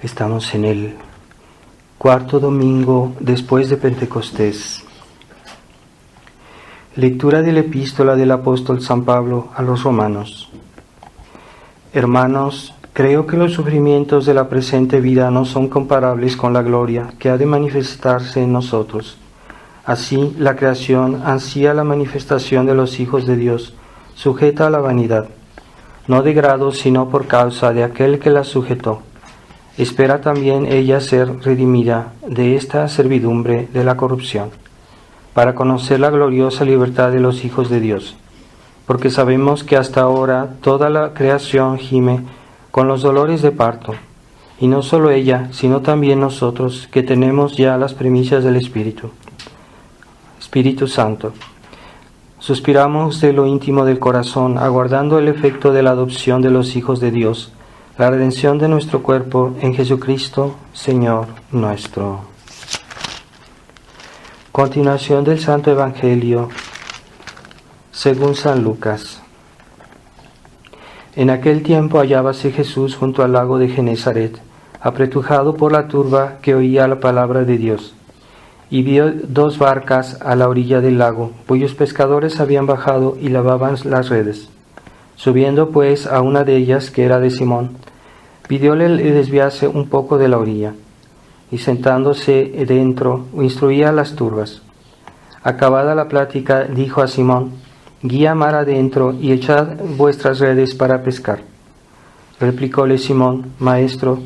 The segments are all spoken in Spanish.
Estamos en el cuarto domingo después de Pentecostés. Lectura de la epístola del apóstol San Pablo a los romanos. Hermanos, creo que los sufrimientos de la presente vida no son comparables con la gloria que ha de manifestarse en nosotros. Así, la creación ansía la manifestación de los hijos de Dios, sujeta a la vanidad, no de grado, sino por causa de aquel que la sujetó. Espera también ella ser redimida de esta servidumbre de la corrupción, para conocer la gloriosa libertad de los hijos de Dios. Porque sabemos que hasta ahora toda la creación gime con los dolores de parto, y no solo ella, sino también nosotros, que tenemos ya las primicias del Espíritu Santo. Suspiramos de lo íntimo del corazón, aguardando el efecto de la adopción de los hijos de Dios, la redención de nuestro cuerpo en Jesucristo, Señor nuestro. Continuación del Santo Evangelio según San Lucas. En aquel tiempo hallábase Jesús junto al lago de Genesaret, apretujado por la turba que oía la palabra de Dios, y vio dos barcas a la orilla del lago, cuyos pescadores habían bajado y lavaban las redes. Subiendo pues a una de ellas, que era de Simón, pidióle le desviase un poco de la orilla, y sentándose dentro, instruía a las turbas. Acabada la plática, dijo a Simón: guía mar adentro y echad vuestras redes para pescar. Replicóle Simón: Maestro,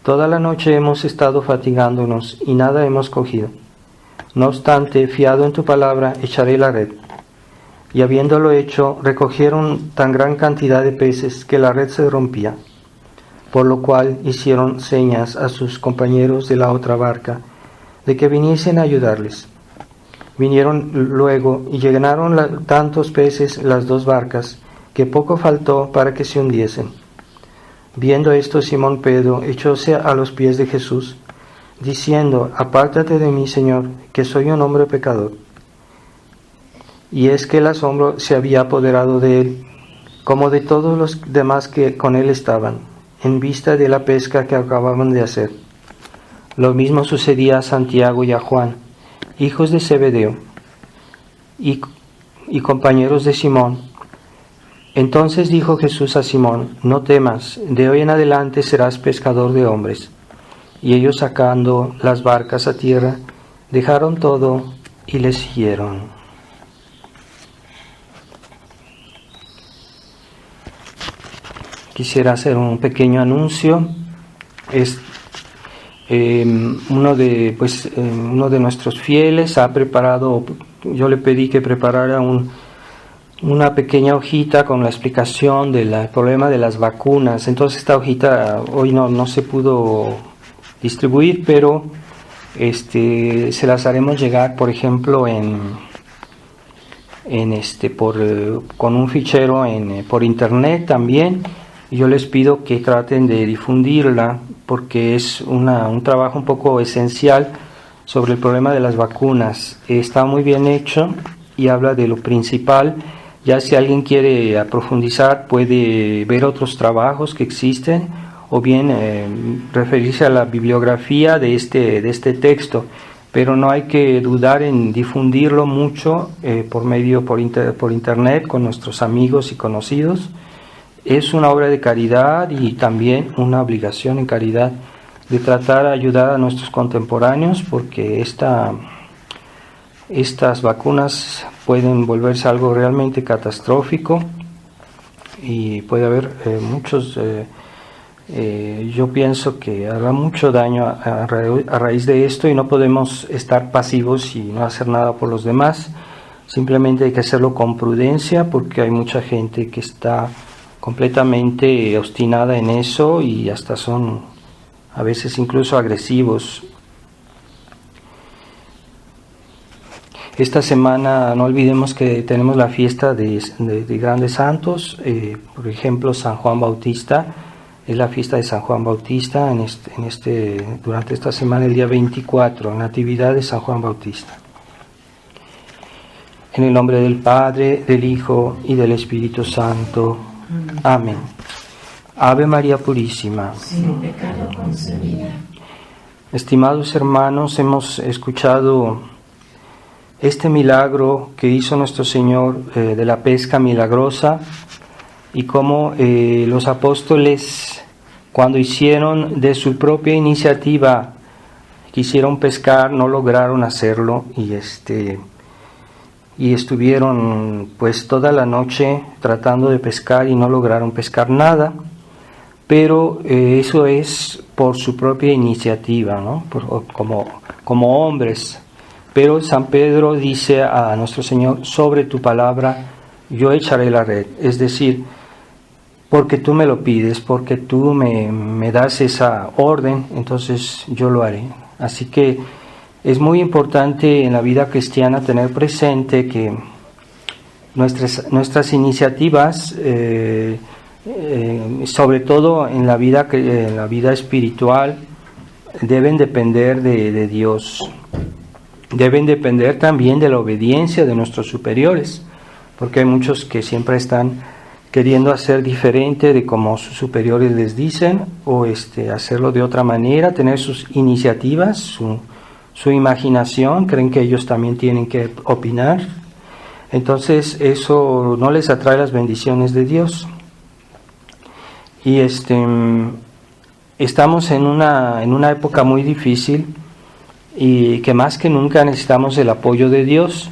toda la noche hemos estado fatigándonos y nada hemos cogido. No obstante, fiado en tu palabra, echaré la red. Y habiéndolo hecho, recogieron tan gran cantidad de peces que la red se rompía, por lo cual hicieron señas a sus compañeros de la otra barca, de que viniesen a ayudarles. Vinieron luego y llenaron tantos peces las dos barcas, que poco faltó para que se hundiesen. Viendo esto, Simón Pedro echóse a los pies de Jesús, diciendo: apártate de mí, Señor, que soy un hombre pecador. Y es que el asombro se había apoderado de él, como de todos los demás que con él estaban, en vista de la pesca que acababan de hacer. Lo mismo sucedía a Santiago y a Juan, hijos de Zebedeo, y compañeros de Simón. Entonces dijo Jesús a Simón: no temas, de hoy en adelante serás pescador de hombres. Y ellos, sacando las barcas a tierra, dejaron todo y le siguieron. Quisiera hacer un pequeño anuncio. Uno de nuestros fieles ha preparado, yo le pedí que preparara una pequeña hojita con la explicación del problema de las vacunas. Entonces esta hojita hoy no se pudo distribuir, pero se las haremos llegar, por ejemplo, con un fichero por internet también. Yo les pido que traten de difundirla, porque es un trabajo un poco esencial sobre el problema de las vacunas. Está muy bien hecho y habla de lo principal. Ya si alguien quiere profundizar, puede ver otros trabajos que existen, o bien referirse a la bibliografía de este texto, pero no hay que dudar en difundirlo mucho por internet con nuestros amigos y conocidos. Es una obra de caridad y también una obligación en caridad de tratar de ayudar a nuestros contemporáneos, porque estas vacunas pueden volverse algo realmente catastrófico y puede haber muchos... yo pienso que hará mucho daño a raíz de esto, y no podemos estar pasivos y no hacer nada por los demás. Simplemente hay que hacerlo con prudencia, porque hay mucha gente que está completamente obstinada en eso y hasta son a veces incluso agresivos. Esta semana no olvidemos que tenemos la fiesta de grandes santos, por ejemplo San Juan Bautista. Es la fiesta de San Juan Bautista durante esta semana, el día 24, Natividad de San Juan Bautista. En el nombre del Padre, del Hijo y del Espíritu Santo. Amén. Ave María Purísima, sin pecado concebida. Estimados hermanos, hemos escuchado este milagro que hizo nuestro Señor de la pesca milagrosa y cómo los apóstoles, cuando hicieron de su propia iniciativa, quisieron pescar, no lograron hacerlo y estuvieron pues toda la noche tratando de pescar y no lograron pescar nada. Pero eso es por su propia iniciativa, ¿no? Como hombres. Pero San Pedro dice a nuestro Señor: sobre tu palabra yo echaré la red. Es decir, porque tú me lo pides, porque tú me das esa orden, entonces yo lo haré. Así que es muy importante en la vida cristiana tener presente que nuestras iniciativas, sobre todo en la vida espiritual, deben depender de Dios. Deben depender también de la obediencia de nuestros superiores, porque hay muchos que siempre están queriendo hacer diferente de como sus superiores les dicen, o hacerlo de otra manera, tener sus iniciativas, su imaginación, creen que ellos también tienen que opinar. Entonces eso no les atrae las bendiciones de Dios. Y estamos en una época muy difícil y que más que nunca necesitamos el apoyo de Dios.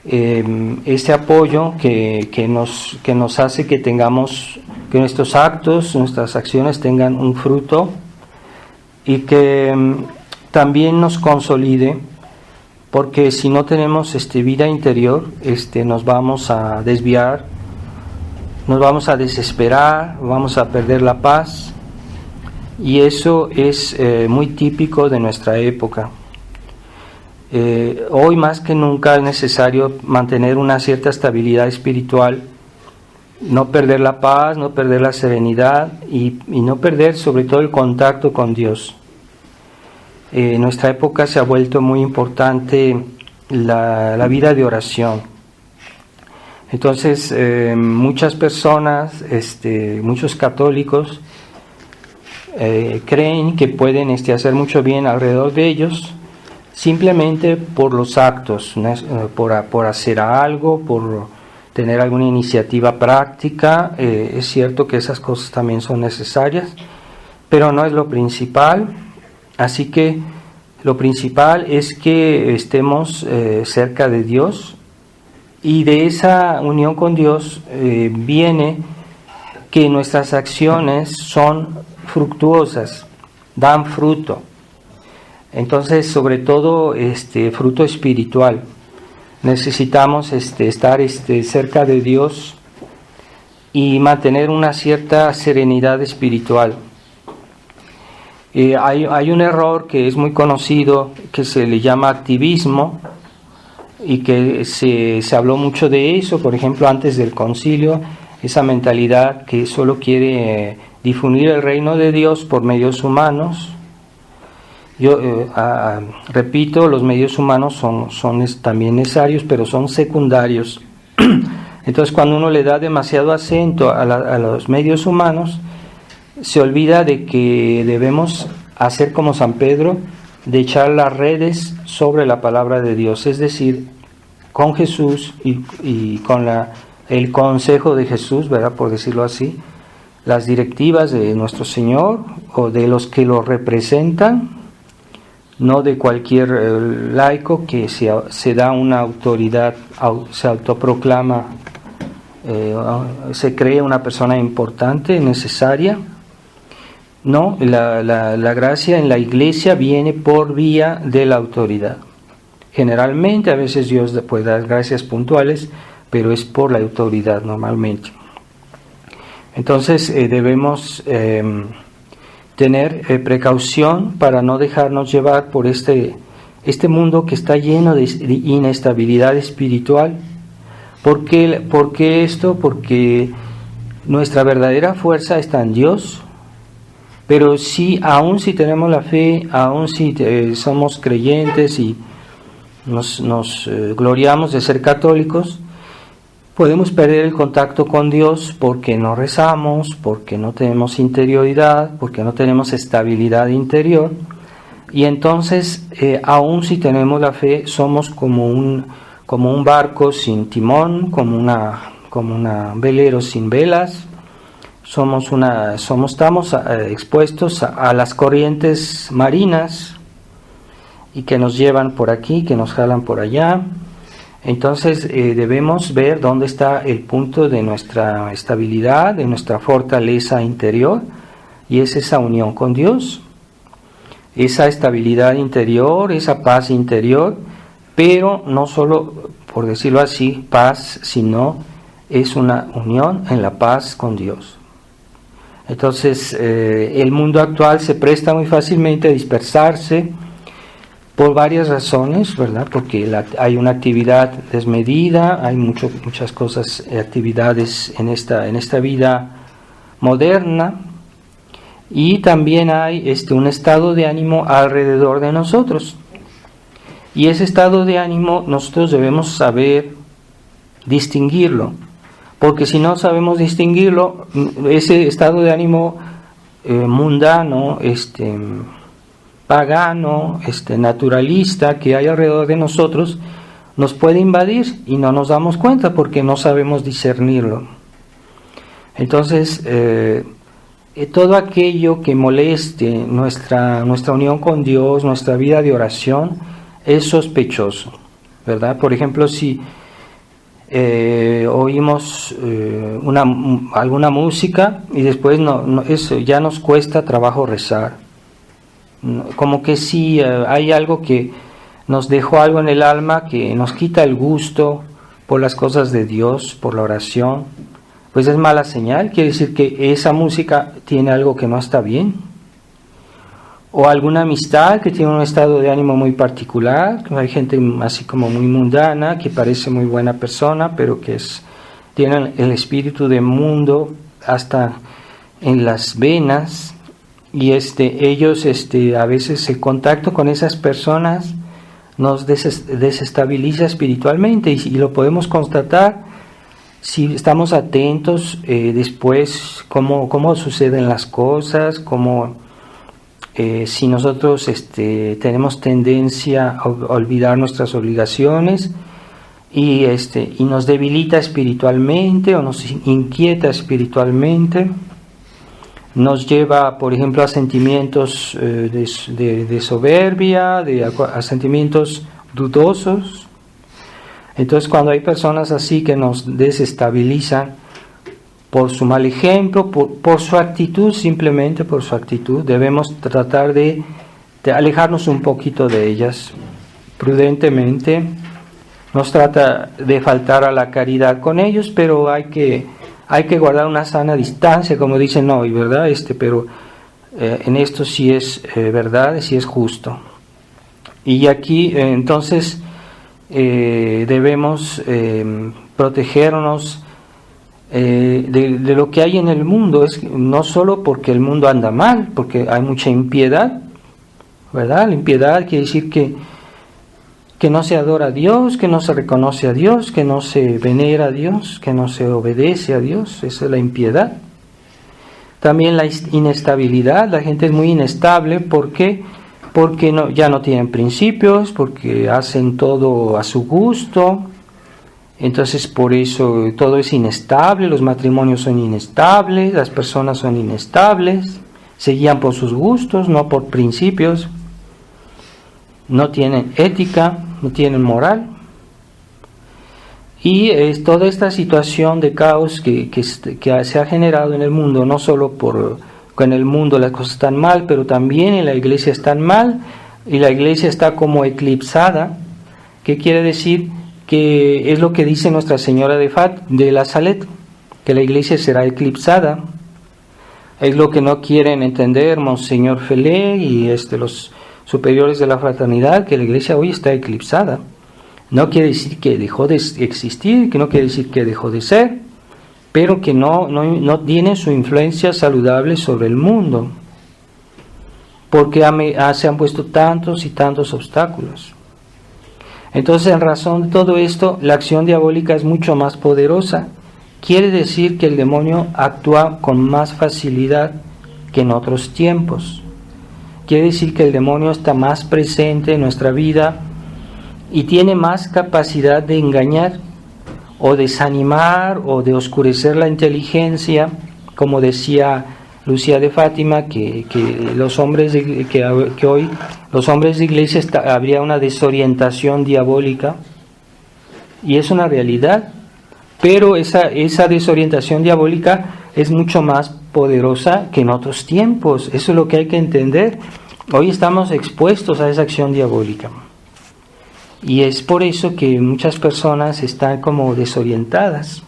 Este apoyo que nos hace que nuestros actos, nuestras acciones tengan un fruto y que también nos consolide, porque si no tenemos vida interior, nos vamos a desviar, nos vamos a desesperar, vamos a perder la paz, y eso es muy típico de nuestra época. Hoy más que nunca es necesario mantener una cierta estabilidad espiritual, no perder la paz, no perder la serenidad y no perder sobre todo el contacto con Dios. En nuestra época se ha vuelto muy importante la vida de oración. Entonces muchas personas, muchos católicos creen que pueden hacer mucho bien alrededor de ellos simplemente por los actos, por hacer algo, por tener alguna iniciativa práctica. Es cierto que esas cosas también son necesarias, pero no es lo principal. Así que lo principal es que estemos cerca de Dios, y de esa unión con Dios viene que nuestras acciones son fructuosas, dan fruto. Entonces, sobre todo fruto espiritual. Necesitamos estar cerca de Dios y mantener una cierta serenidad espiritual. Hay un error que es muy conocido, que se le llama activismo, y que se habló mucho de eso, por ejemplo, antes del concilio, esa mentalidad que solo quiere difundir el reino de Dios por medios humanos. Yo repito, los medios humanos son también necesarios, pero son secundarios. Entonces, cuando uno le da demasiado acento a los medios humanos, se olvida de que debemos hacer como San Pedro, de echar las redes sobre la palabra de Dios, es decir, con Jesús y con el consejo de Jesús, ¿verdad?, por decirlo así, las directivas de nuestro Señor o de los que lo representan, no de cualquier laico que se da una autoridad, se autoproclama, se cree una persona importante, necesaria. No, la gracia en la iglesia viene por vía de la autoridad. Generalmente, a veces Dios puede dar gracias puntuales, pero es por la autoridad normalmente. Entonces debemos tener precaución para no dejarnos llevar por este mundo que está lleno de inestabilidad espiritual. ¿Por qué esto? Porque nuestra verdadera fuerza está en Dios. Pero sí, aún si tenemos la fe, aún si somos creyentes y nos gloriamos de ser católicos, Podemos perder el contacto con Dios porque no rezamos, porque no tenemos interioridad, porque no tenemos estabilidad interior. Y entonces, aun si tenemos la fe, somos como un barco sin timón, como un velero sin velas. Estamos expuestos a las corrientes marinas y que nos llevan por aquí, que nos jalan por allá. Entonces debemos ver dónde está el punto de nuestra estabilidad, de nuestra fortaleza interior, y es esa unión con Dios, esa estabilidad interior, esa paz interior, pero no solo, por decirlo así, paz, sino es una unión en la paz con Dios. Entonces, el mundo actual se presta muy fácilmente a dispersarse por varias razones, ¿verdad? Porque hay una actividad desmedida, hay muchas cosas, actividades en esta vida moderna, y también hay un estado de ánimo alrededor de nosotros. Y ese estado de ánimo nosotros debemos saber distinguirlo. Porque si no sabemos distinguirlo, ese estado de ánimo mundano, pagano, naturalista que hay alrededor de nosotros, nos puede invadir y no nos damos cuenta porque no sabemos discernirlo. Entonces, todo aquello que moleste nuestra unión con Dios, nuestra vida de oración, es sospechoso, ¿verdad? Por ejemplo, si oímos alguna música y después eso ya nos cuesta trabajo rezar, como que si hay algo que nos dejó algo en el alma que nos quita el gusto por las cosas de Dios, por la oración, pues es mala señal, quiere decir que esa música tiene algo que no está bien. O alguna amistad que tiene un estado de ánimo muy particular. Hay gente así como muy mundana, que parece muy buena persona, pero que tienen el espíritu de mundo hasta en las venas. Y ellos a veces el contacto con esas personas nos desestabiliza espiritualmente. Y lo podemos constatar si estamos atentos después cómo suceden las cosas, si nosotros tenemos tendencia a olvidar nuestras obligaciones y nos debilita espiritualmente o nos inquieta espiritualmente, nos lleva, por ejemplo, a sentimientos de soberbia, a sentimientos dudosos. Entonces, cuando hay personas así que nos desestabilizan, por su mal ejemplo, por su actitud, simplemente por su actitud, debemos tratar de alejarnos un poquito de ellas prudentemente. Nos trata de faltar a la caridad con ellos, pero hay que guardar una sana distancia, como dicen hoy, ¿verdad? Pero en esto sí es verdad, sí es justo. Y aquí entonces debemos protegernos de lo que hay en el mundo. Es no solo porque el mundo anda mal, porque hay mucha impiedad, ¿verdad? La impiedad quiere decir que no se adora a Dios, que no se reconoce a Dios, que no se venera a Dios, que no se obedece a Dios. Esa es la impiedad. También la inestabilidad. La gente es muy inestable. ¿Por qué? Porque ya no tienen principios, porque hacen todo a su gusto. Entonces por eso todo es inestable, los matrimonios son inestables, las personas son inestables, se guían por sus gustos, no por principios, no tienen ética, no tienen moral. Y es toda esta situación de caos que se ha generado en el mundo, no solo que en el mundo las cosas están mal, pero también en la iglesia están mal, y la iglesia está como eclipsada. ¿Qué quiere decir? Que es lo que dice Nuestra Señora de la Salet, que la iglesia será eclipsada. Es lo que no quieren entender Monseñor Felé y los superiores de la fraternidad, que la iglesia hoy está eclipsada. No quiere decir que dejó de existir, que no quiere decir que dejó de ser, pero que no tiene su influencia saludable sobre el mundo, porque se han puesto tantos y tantos obstáculos. Entonces, en razón de todo esto, la acción diabólica es mucho más poderosa. Quiere decir que el demonio actúa con más facilidad que en otros tiempos. Quiere decir que el demonio está más presente en nuestra vida y tiene más capacidad de engañar o desanimar o de oscurecer la inteligencia, como decía Lucía de Fátima, que los hombres que hoy los hombres de iglesia habría una desorientación diabólica, y es una realidad, pero esa desorientación diabólica es mucho más poderosa que en otros tiempos. Eso es lo que hay que entender. Hoy estamos expuestos a esa acción diabólica. Y es por eso que muchas personas están como desorientadas,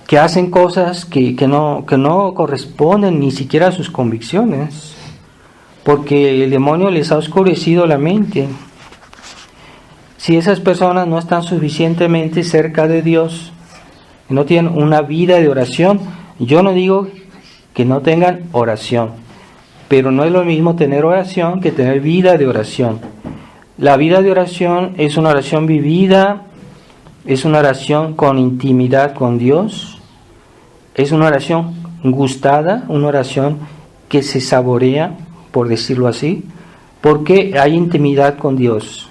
que hacen cosas que no corresponden ni siquiera a sus convicciones, porque el demonio les ha oscurecido la mente. Si esas personas no están suficientemente cerca de Dios, no tienen una vida de oración, yo no digo que no tengan oración, pero no es lo mismo tener oración que tener vida de oración. La vida de oración es una oración vivida, es una oración con intimidad con Dios, es una oración gustada, una oración que se saborea, por decirlo así, porque hay intimidad con Dios.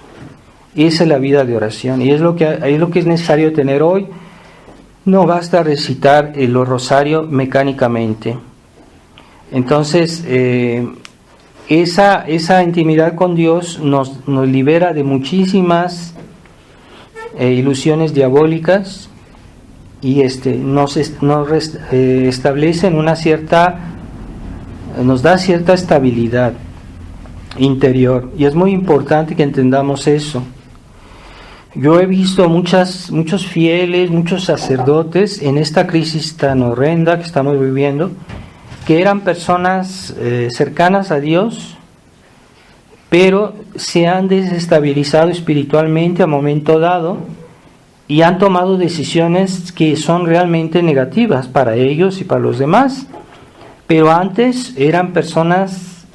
Esa es la vida de oración y es lo que es necesario tener hoy. No basta recitar el rosario mecánicamente. Entonces, esa intimidad con Dios nos libera de muchísimas ilusiones diabólicas y nos establece nos da cierta estabilidad interior, y es muy importante que entendamos eso. Yo he visto muchos fieles, muchos sacerdotes en esta crisis tan horrenda que estamos viviendo, que eran personas cercanas a Dios, pero se han desestabilizado espiritualmente a momento dado y han tomado decisiones que son realmente negativas para ellos y para los demás. Pero antes eran personas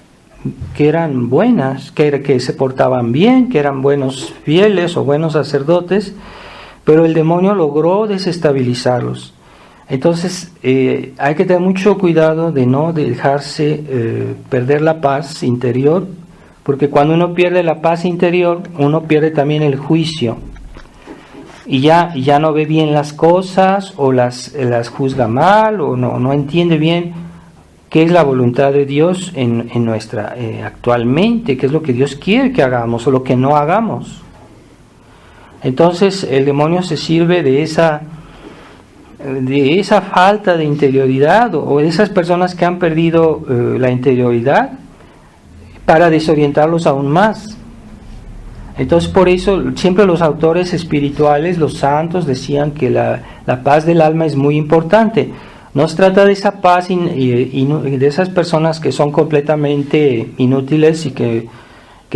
que eran buenas, que se portaban bien, que eran buenos fieles o buenos sacerdotes, pero el demonio logró desestabilizarlos. Entonces hay que tener mucho cuidado de no dejarse perder la paz interior, porque cuando uno pierde la paz interior, uno pierde también el juicio, y ya no ve bien las cosas, o las juzga mal, o no entiende bien qué es la voluntad de Dios en nuestra actualmente, qué es lo que Dios quiere que hagamos o lo que no hagamos. Entonces el demonio se sirve de esa falta de interioridad, o de esas personas que han perdido la interioridad, para desorientarlos aún más. Entonces, por eso siempre los autores espirituales, los santos, decían que la paz del alma es muy importante. No se trata de esa paz y de esas personas que son completamente inútiles y que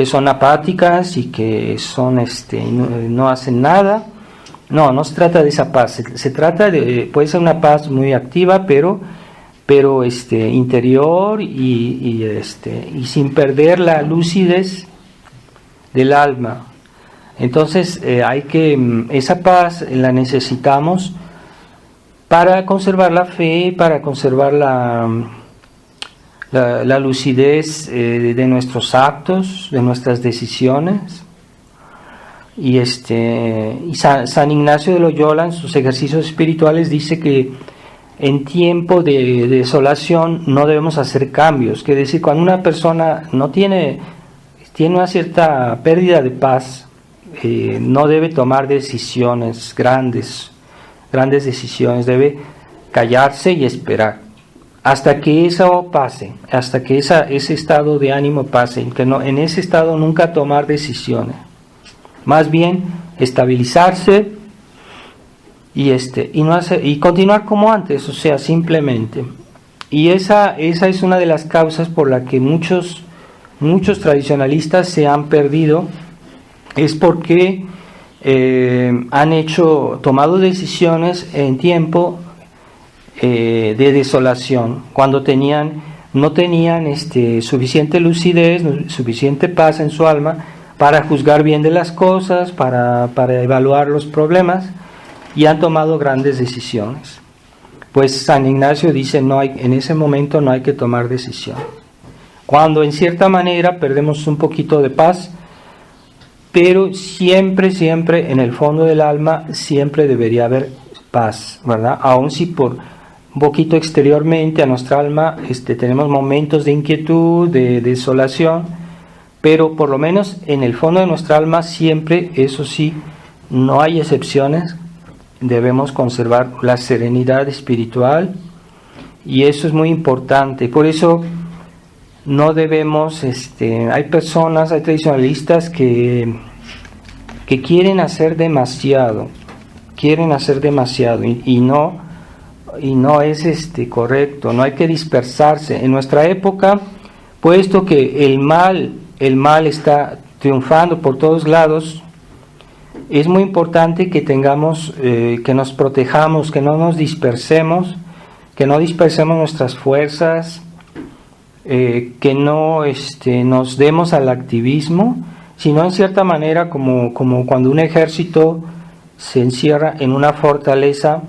son apáticas y que son no hacen nada. No se trata de esa paz. Se trata puede ser una paz muy activa, pero interior y sin perder la lucidez del alma. Entonces esa paz la necesitamos para conservar la fe, para conservar la lucidez de nuestros actos, de nuestras decisiones. Y San Ignacio de Loyola, en sus ejercicios espirituales, dice que en tiempo de desolación no debemos hacer cambios. Quiere decir, cuando una persona tiene una cierta pérdida de paz, no debe tomar decisiones grandes decisiones, debe callarse y esperar hasta que eso pase, hasta que ese estado de ánimo pase, que en ese estado nunca tomar decisiones, más bien estabilizarse y continuar como antes, o sea, simplemente. Y esa es una de las causas por la que muchos tradicionalistas se han perdido, es porque han tomado decisiones en tiempo de desolación, cuando no tenían suficiente lucidez, suficiente paz en su alma para juzgar bien de las cosas, para evaluar los problemas, y han tomado grandes decisiones. Pues San Ignacio dice, en ese momento no hay que tomar decisión. Cuando en cierta manera perdemos un poquito de paz, pero siempre, siempre en el fondo del alma, siempre debería haber paz, ¿verdad? Aun si por un poquito exteriormente a nuestra alma tenemos momentos de inquietud, de desolación, pero por lo menos en el fondo de nuestra alma siempre, eso sí, no hay excepciones, debemos conservar la serenidad espiritual, y eso es muy importante. Por eso no debemos, hay personas, hay tradicionalistas que quieren hacer demasiado y no es correcto. No hay que dispersarse. En nuestra época, puesto que el mal está triunfando por todos lados, es muy importante que que nos protejamos, que no nos dispersemos, que no dispersemos nuestras fuerzas, que no nos demos al activismo, sino en cierta manera como cuando un ejército se encierra en una fortaleza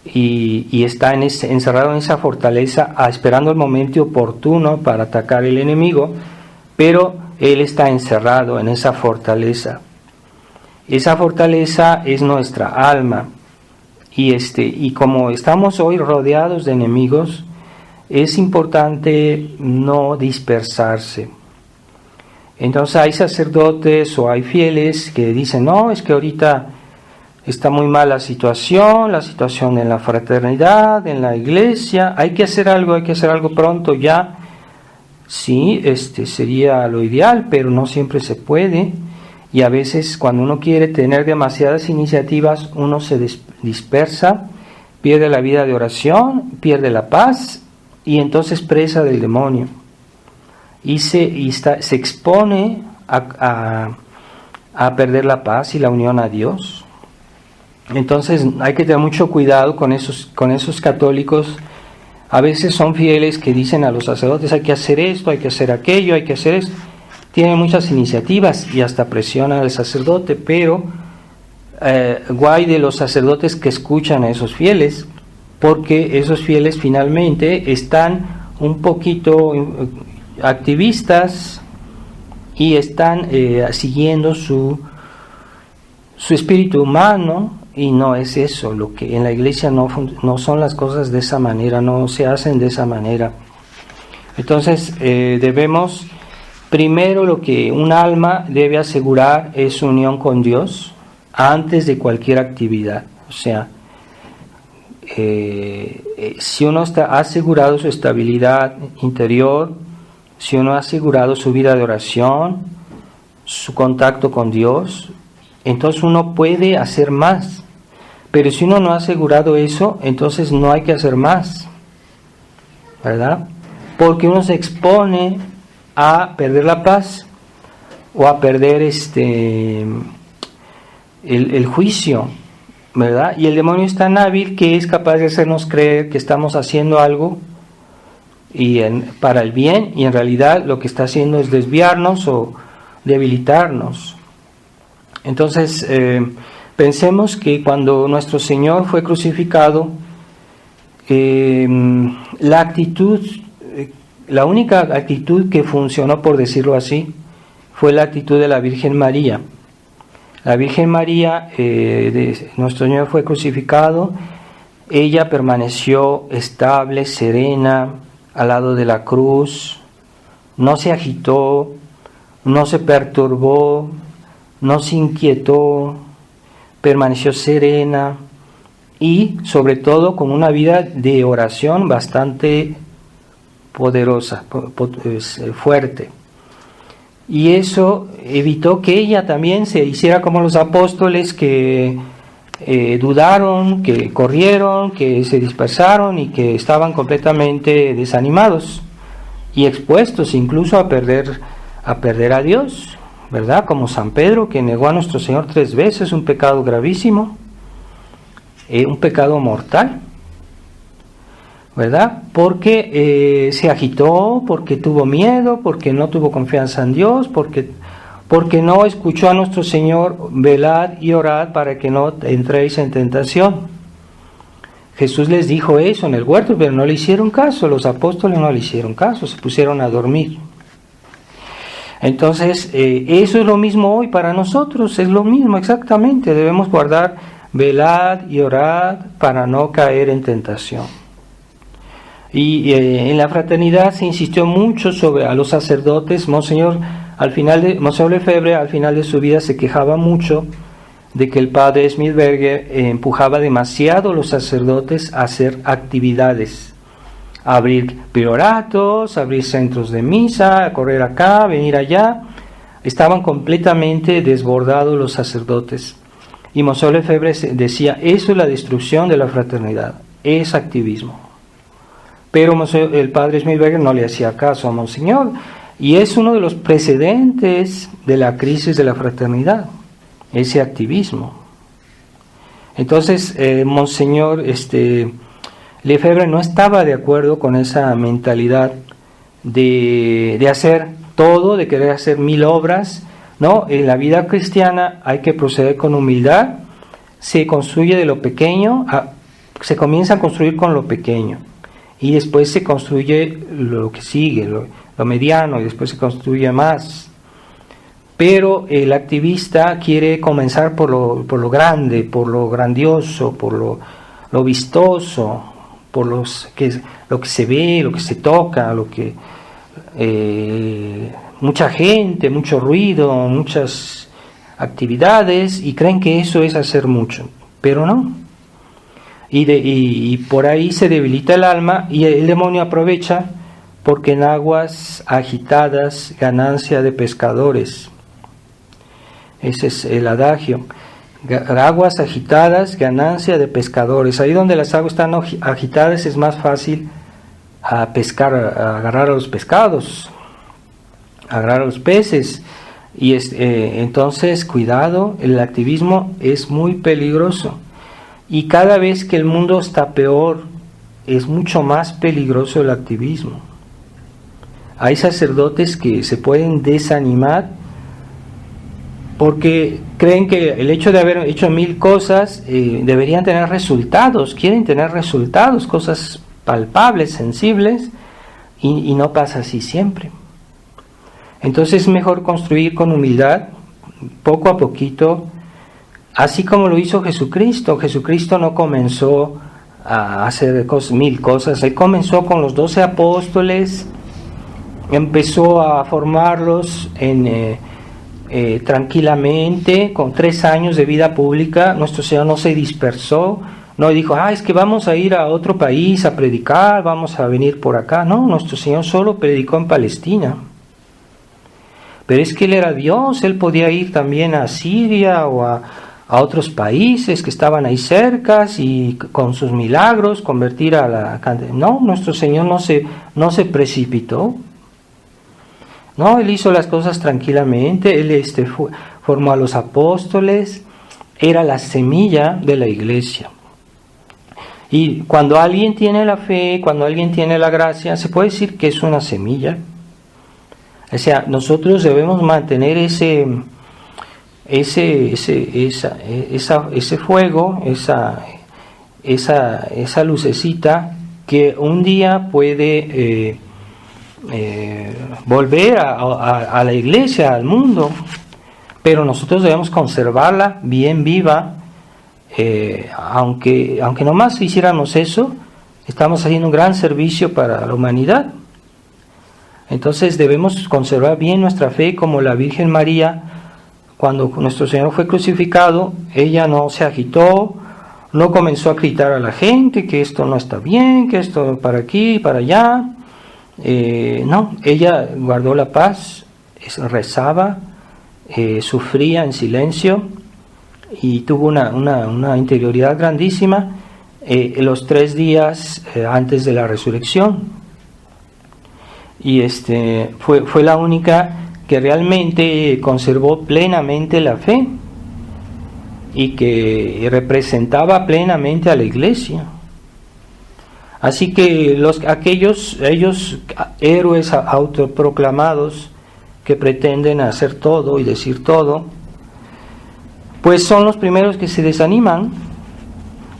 y está encerrado en esa fortaleza esperando el momento oportuno para atacar el enemigo, pero él está encerrado en esa fortaleza. Esa fortaleza es nuestra alma, y como estamos hoy rodeados de enemigos, es importante no dispersarse. Entonces hay sacerdotes o hay fieles que dicen, no, es que ahorita está muy mal la situación en la fraternidad, en la iglesia, hay que hacer algo pronto ya. Sí, sería lo ideal, pero no siempre se puede, y a veces cuando uno quiere tener demasiadas iniciativas, uno se dispersa, pierde la vida de oración, pierde la paz, y entonces presa del demonio, y se expone a perder la paz y la unión a Dios. Entonces hay que tener mucho cuidado con esos católicos. A veces son fieles que dicen a los sacerdotes, hay que hacer esto, hay que hacer aquello, hay que hacer esto. Tienen muchas iniciativas y hasta presionan al sacerdote, pero guay de los sacerdotes que escuchan a esos fieles, porque esos fieles finalmente están un poquito activistas y están siguiendo su espíritu humano, y no es eso lo que en la iglesia no son las cosas de esa manera, no se hacen de esa manera. Entonces debemos, primero, lo que un alma debe asegurar es su unión con Dios antes de cualquier actividad. O sea, si uno ha asegurado su estabilidad interior, si uno ha asegurado su vida de oración, su contacto con Dios, entonces uno puede hacer más. Pero si uno no ha asegurado eso, entonces no hay que hacer más, ¿verdad? Porque uno se expone a perder la paz o a perder el juicio, ¿verdad? Y el demonio es tan hábil que es capaz de hacernos creer que estamos haciendo algo para el bien, y en realidad lo que está haciendo es desviarnos o debilitarnos. Entonces, pensemos que cuando nuestro Señor fue crucificado, la única actitud que funcionó, por decirlo así, fue la actitud de la Virgen María. La Virgen María, nuestro Señor fue crucificado, ella permaneció estable, serena, al lado de la cruz, no se agitó, no se perturbó, no se inquietó, permaneció serena y sobre todo con una vida de oración bastante poderosa, fuerte. Y eso evitó que ella también se hiciera como los apóstoles que dudaron, que corrieron, que se dispersaron y que estaban completamente desanimados y expuestos incluso a perder a Dios, ¿verdad? Como San Pedro, que negó a nuestro Señor 3 veces, un pecado gravísimo, un pecado mortal, ¿verdad? Porque se agitó, porque tuvo miedo, porque no tuvo confianza en Dios, porque porque no escuchó a nuestro Señor, velad y orad para que no entréis en tentación. Jesús les dijo eso en el huerto, pero no le hicieron caso, los apóstoles no le hicieron caso, se pusieron a dormir. Entonces, eso es lo mismo hoy para nosotros, es lo mismo exactamente, debemos guardar, velad y orad para no caer en tentación. Y en la fraternidad se insistió mucho sobre a los sacerdotes. Monseñor Lefebvre al final de su vida se quejaba mucho de que el padre Smithberger empujaba demasiado a los sacerdotes a hacer actividades, a abrir prioratos, a abrir centros de misa, a correr acá, venir allá. Estaban completamente desbordados los sacerdotes. Y Monseñor Lefebvre decía, eso es la destrucción de la fraternidad, es activismo. Pero el padre Smithberger no le hacía caso a Monseñor, y es uno de los precedentes de la crisis de la fraternidad, ese activismo. Entonces, Monseñor Lefebvre no estaba de acuerdo con esa mentalidad de hacer todo, de querer hacer 1000 obras, ¿no? En la vida cristiana hay que proceder con humildad, se construye de lo pequeño, se comienza a construir con lo pequeño. Y después se construye lo que sigue, lo mediano, y después se construye más. Pero el activista quiere comenzar por lo grande, por lo grandioso, por lo vistoso, por lo que se ve, lo que se toca, mucha gente, mucho ruido, muchas actividades, y creen que eso es hacer mucho, pero no. Y por ahí se debilita el alma, y el demonio aprovecha, porque en aguas agitadas ganancia de pescadores. Ese es el adagio. Aguas agitadas, ganancia de pescadores. Ahí donde las aguas están agitadas es más fácil a pescar, a agarrar a los pescados, a agarrar a los peces. Y entonces, cuidado, el activismo es muy peligroso. Y cada vez que el mundo está peor, es mucho más peligroso el activismo. Hay sacerdotes que se pueden desanimar porque creen que el hecho de haber hecho 1000 cosas deberían tener resultados, quieren tener resultados, cosas palpables, sensibles, y no pasa así siempre. Entonces es mejor construir con humildad, poco a poquito, así como lo hizo Jesucristo. Jesucristo no comenzó a hacer 1000 cosas, Él comenzó con los 12 apóstoles, empezó a formarlos tranquilamente, con 3 años de vida pública. Nuestro Señor no se dispersó, no dijo, es que vamos a ir a otro país a predicar, vamos a venir por acá. No, nuestro Señor solo predicó en Palestina. Pero es que Él era Dios, Él podía ir también a Siria o a otros países que estaban ahí cerca y con sus milagros convertir a la... No, nuestro Señor no se precipitó. No, Él hizo las cosas tranquilamente. Él formó a los apóstoles, era la semilla de la iglesia. Y cuando alguien tiene la fe, cuando alguien tiene la gracia, se puede decir que es una semilla. O sea, nosotros debemos mantener ese fuego, esa lucecita que un día puede volver a la iglesia, al mundo, pero nosotros debemos conservarla bien viva. Aunque nomás hiciéramos eso, estamos haciendo un gran servicio para la humanidad. Entonces debemos conservar bien nuestra fe, como la Virgen María. Cuando nuestro Señor fue crucificado, ella no se agitó, no comenzó a gritar a la gente que esto no está bien, que esto para aquí, para allá. No, ella guardó la paz, rezaba, sufría en silencio y tuvo una interioridad grandísima los 3 días antes de la resurrección. Y fue la única que realmente conservó plenamente la fe y que representaba plenamente a la iglesia. Así que ellos héroes autoproclamados que pretenden hacer todo y decir todo, pues son los primeros que se desaniman,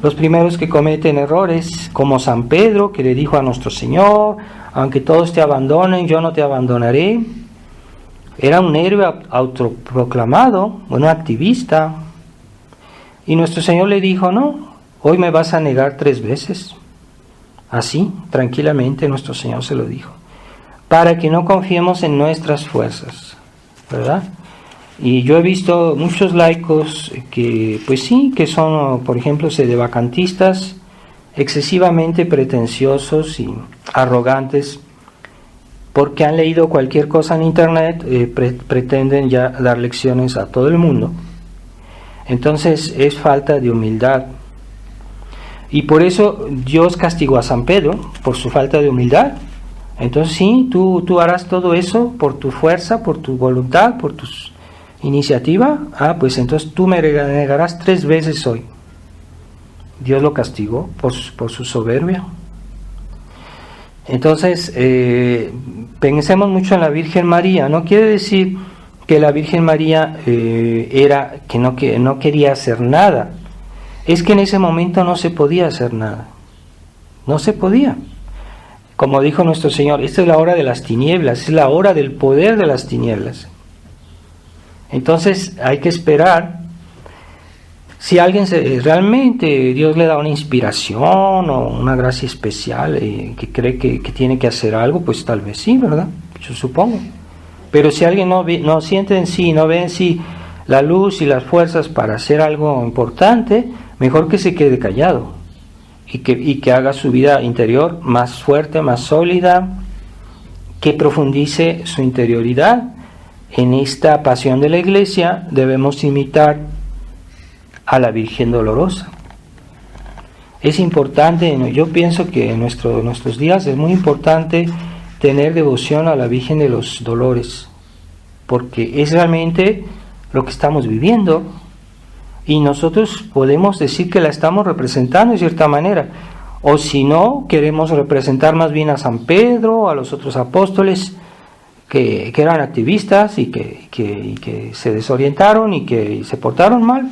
los primeros que cometen errores, como San Pedro, que le dijo a nuestro Señor: aunque todos te abandonen, yo no te abandonaré. Era un héroe autoproclamado, un activista, y nuestro Señor le dijo: no, hoy me vas a negar 3 veces. Así, tranquilamente, nuestro Señor se lo dijo, para que no confiemos en nuestras fuerzas, ¿verdad? Y yo he visto muchos laicos que, pues sí, que son, por ejemplo, sedevacantistas, excesivamente pretenciosos y arrogantes, porque han leído cualquier cosa en internet, pretenden ya dar lecciones a todo el mundo. Entonces es falta de humildad. Y por eso Dios castigó a San Pedro por su falta de humildad. Entonces sí, tú harás todo eso por tu fuerza, por tu voluntad, por tu iniciativa. Pues entonces tú me negarás 3 veces hoy. Dios lo castigó por su soberbia. Entonces, pensemos mucho en la Virgen María. No quiere decir que la Virgen María que no quería hacer nada. Es que en ese momento no se podía hacer nada. No se podía. Como dijo nuestro Señor, esta es la hora de las tinieblas, es la hora del poder de las tinieblas. Entonces hay que esperar. Si alguien realmente Dios le da una inspiración o una gracia especial, que cree que tiene que hacer algo, pues tal vez sí, ¿verdad? Yo supongo. Pero si alguien no siente en sí, no ve en sí la luz y las fuerzas para hacer algo importante, mejor que se quede callado y que haga su vida interior más fuerte, más sólida, que profundice su interioridad. En esta pasión de la Iglesia debemos imitar a la Virgen Dolorosa. Es importante, yo pienso que en nuestros días es muy importante tener devoción a la Virgen de los Dolores, porque es realmente lo que estamos viviendo, y nosotros podemos decir que la estamos representando de cierta manera, o si no, queremos representar más bien a San Pedro, a los otros apóstoles que eran activistas y que se desorientaron y que se portaron mal.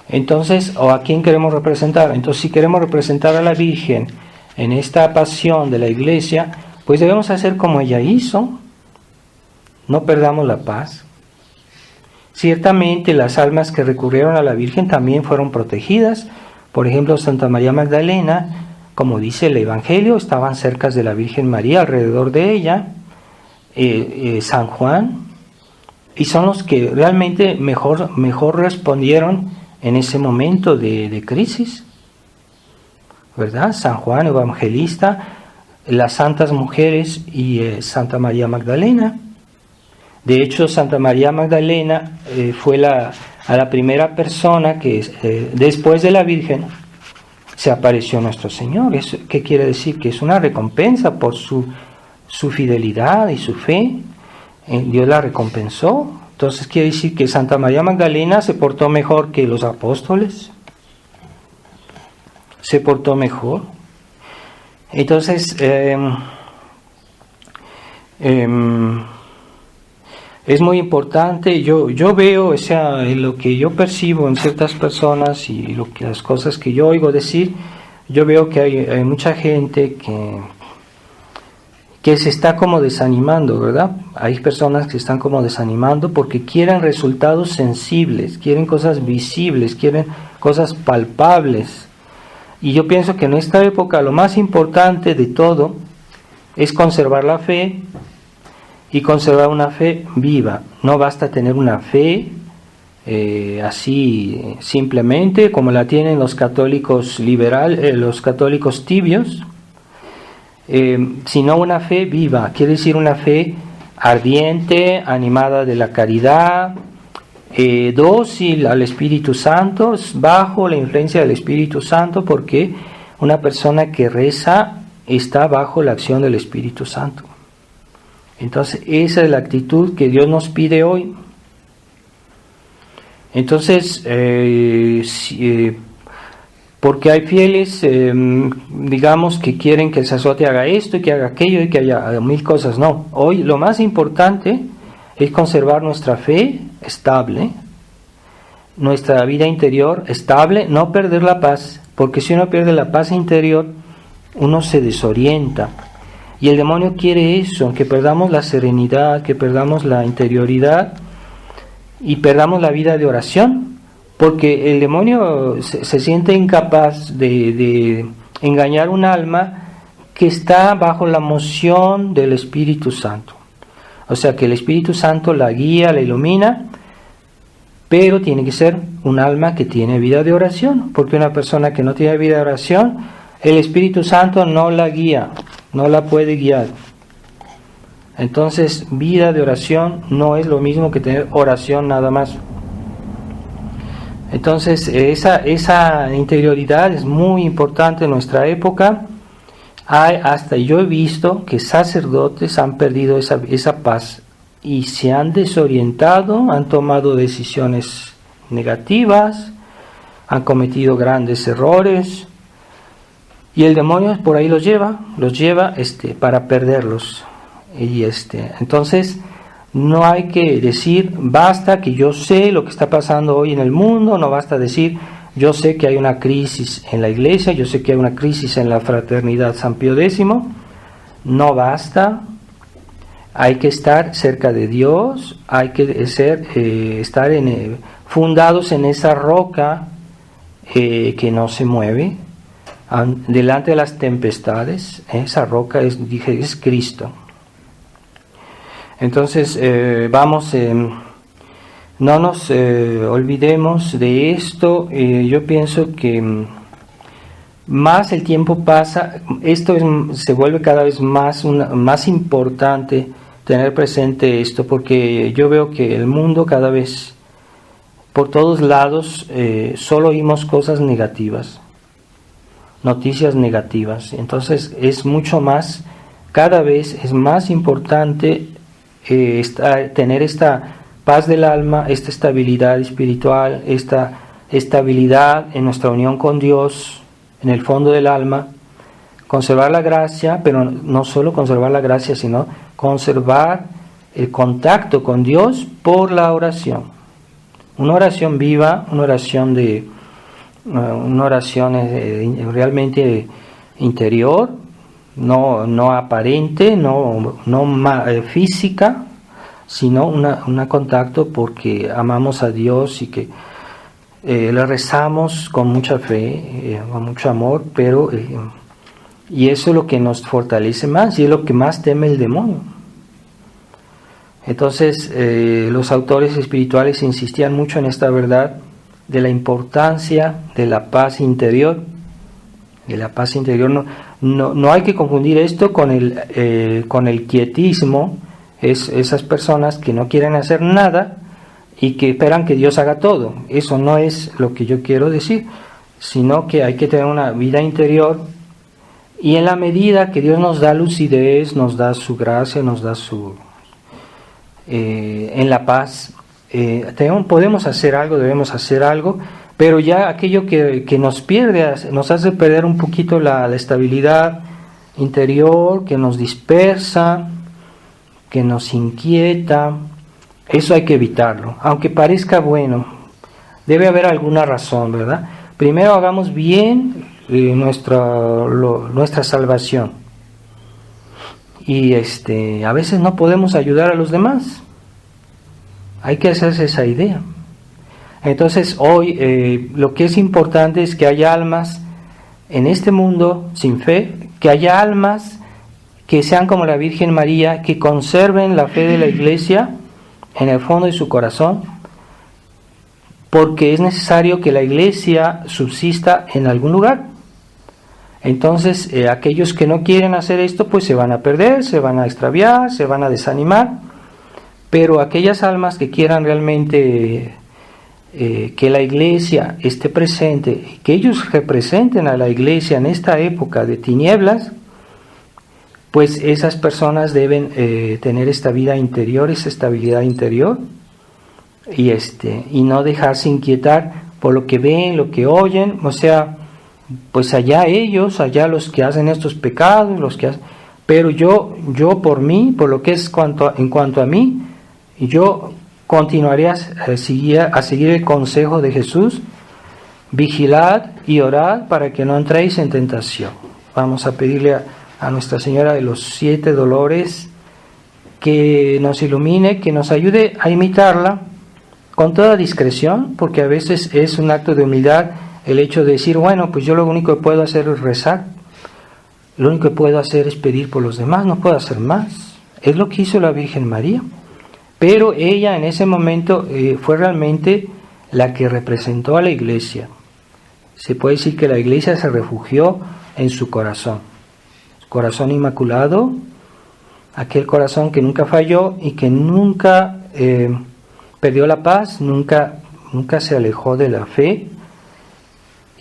Entonces, ¿o a quién queremos representar? Entonces, si queremos representar a la Virgen en esta pasión de la Iglesia, pues debemos hacer como ella hizo. No perdamos la paz. Ciertamente las almas que recurrieron a la Virgen también fueron protegidas. Por ejemplo, Santa María Magdalena, como dice el Evangelio, estaban cerca de la Virgen María, alrededor de ella. San Juan, y son los que realmente mejor respondieron en ese momento de crisis, ¿verdad? San Juan Evangelista, las santas mujeres y Santa María Magdalena. De hecho, Santa María Magdalena fue a la primera persona que después de la Virgen se apareció nuestro Señor. ¿Qué quiere decir? Que es una recompensa por su fidelidad y su fe. Dios la recompensó. Entonces quiere decir que Santa María Magdalena se portó mejor que los apóstoles, se portó mejor. Entonces es muy importante. Yo veo, o sea, en lo que yo percibo en ciertas personas y las cosas que yo oigo decir, yo veo que hay mucha gente que se está como desanimando, ¿verdad? Hay personas que se están como desanimando porque quieren resultados sensibles, quieren cosas visibles, quieren cosas palpables. Y yo pienso que en esta época lo más importante de todo es conservar la fe, y conservar una fe viva. No basta tener una fe así simplemente como la tienen los católicos los católicos tibios, sino una fe viva. Quiere decir una fe ardiente, animada de la caridad, dócil al Espíritu Santo, bajo la influencia del Espíritu Santo, porque una persona que reza está bajo la acción del Espíritu Santo. Entonces esa es la actitud que Dios nos pide hoy. Entonces Porque hay fieles, digamos, que quieren que el sacerdote haga esto y que haga aquello y que haya mil cosas. No, hoy lo más importante es conservar nuestra fe estable, nuestra vida interior estable, no perder la paz, porque si uno pierde la paz interior, uno se desorienta. Y el demonio quiere eso, que perdamos la serenidad, que perdamos la interioridad y perdamos la vida de oración, porque el demonio se siente incapaz de engañar un alma que está bajo la moción del Espíritu Santo. O sea, que el Espíritu Santo la guía, la ilumina, pero tiene que ser un alma que tiene vida de oración, porque una persona que no tiene vida de oración, el Espíritu Santo no la guía, no la puede guiar. Entonces, vida de oración no es lo mismo que tener oración nada más. Entonces, esa interioridad es muy importante en nuestra época. Hasta yo he visto que sacerdotes han perdido esa paz y se han desorientado, han tomado decisiones negativas, han cometido grandes errores. Y el demonio por ahí los lleva para perderlos. Entonces, no hay que decir, basta que yo sé lo que está pasando hoy en el mundo, no basta decir, yo sé que hay una crisis en la iglesia, yo sé que hay una crisis en la fraternidad San Pío X, no basta, hay que estar cerca de Dios, hay que estar fundados en esa roca que no se mueve, delante de las tempestades. Esa roca es Cristo. Entonces, no nos olvidemos de esto. Yo pienso que más el tiempo pasa, esto se vuelve cada vez más importante tener presente esto, porque yo veo que el mundo cada vez, por todos lados, solo oímos cosas negativas, noticias negativas. Entonces cada vez es más importante tener esta paz del alma, esta estabilidad espiritual, esta estabilidad en nuestra unión con Dios, en el fondo del alma, conservar la gracia, pero no solo conservar la gracia, sino conservar el contacto con Dios por la oración. Una oración viva, una oración realmente interior, no aparente, no física, sino un contacto porque amamos a Dios y que le rezamos con mucha fe, con mucho amor, pero y eso es lo que nos fortalece más y es lo que más teme el demonio. Entonces los autores espirituales insistían mucho en esta verdad de la importancia de la paz interior. De la paz interior no hay que confundir esto con el quietismo, esas personas que no quieren hacer nada y que esperan que Dios haga todo. Eso no es lo que yo quiero decir, sino que hay que tener una vida interior, y en la medida que Dios nos da lucidez, nos da su gracia, nos da en la paz, podemos hacer algo, debemos hacer algo, pero ya aquello que nos hace perder un poquito la estabilidad interior, que nos dispersa, que nos inquieta, eso hay que evitarlo, aunque parezca bueno, debe haber alguna razón, ¿verdad? Primero hagamos bien nuestra salvación, y a veces no podemos ayudar a los demás, hay que hacerse esa idea. Entonces hoy lo que es importante es que haya almas en este mundo sin fe, que haya almas que sean como la Virgen María, que conserven la fe de la Iglesia en el fondo de su corazón, porque es necesario que la Iglesia subsista en algún lugar. Entonces aquellos que no quieren hacer esto pues se van a perder, se van a extraviar, se van a desanimar, pero aquellas almas que quieran realmente que la Iglesia esté presente, que ellos representen a la Iglesia en esta época de tinieblas, pues esas personas deben tener esta vida interior, esa estabilidad interior, y no dejarse inquietar por lo que ven, lo que oyen. O sea, pues allá ellos, allá los que hacen estos pecados, los que hacen, pero yo por mí, por lo que es en cuanto a mí, yo continuaré a seguir el consejo de Jesús: vigilad y orad para que no entréis en tentación. Vamos a pedirle a Nuestra Señora de los 7 dolores que nos ilumine, que nos ayude a imitarla con toda discreción, porque a veces es un acto de humildad el hecho de decir, bueno, pues yo lo único que puedo hacer es rezar, lo único que puedo hacer es pedir por los demás, no puedo hacer más. Es lo que hizo la Virgen María, pero ella en ese momento fue realmente la que representó a la Iglesia. Se puede decir que la Iglesia se refugió en su corazón inmaculado, aquel corazón que nunca falló y que nunca perdió la paz, nunca se alejó de la fe,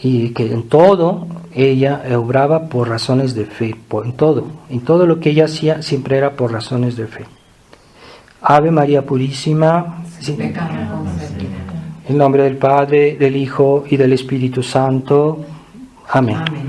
y que en todo ella obraba por razones de fe, en todo lo que ella hacía siempre era por razones de fe. Ave María Purísima, sin pecado concebida. en nombre del Padre, del Hijo y del Espíritu Santo. Amén. Amén.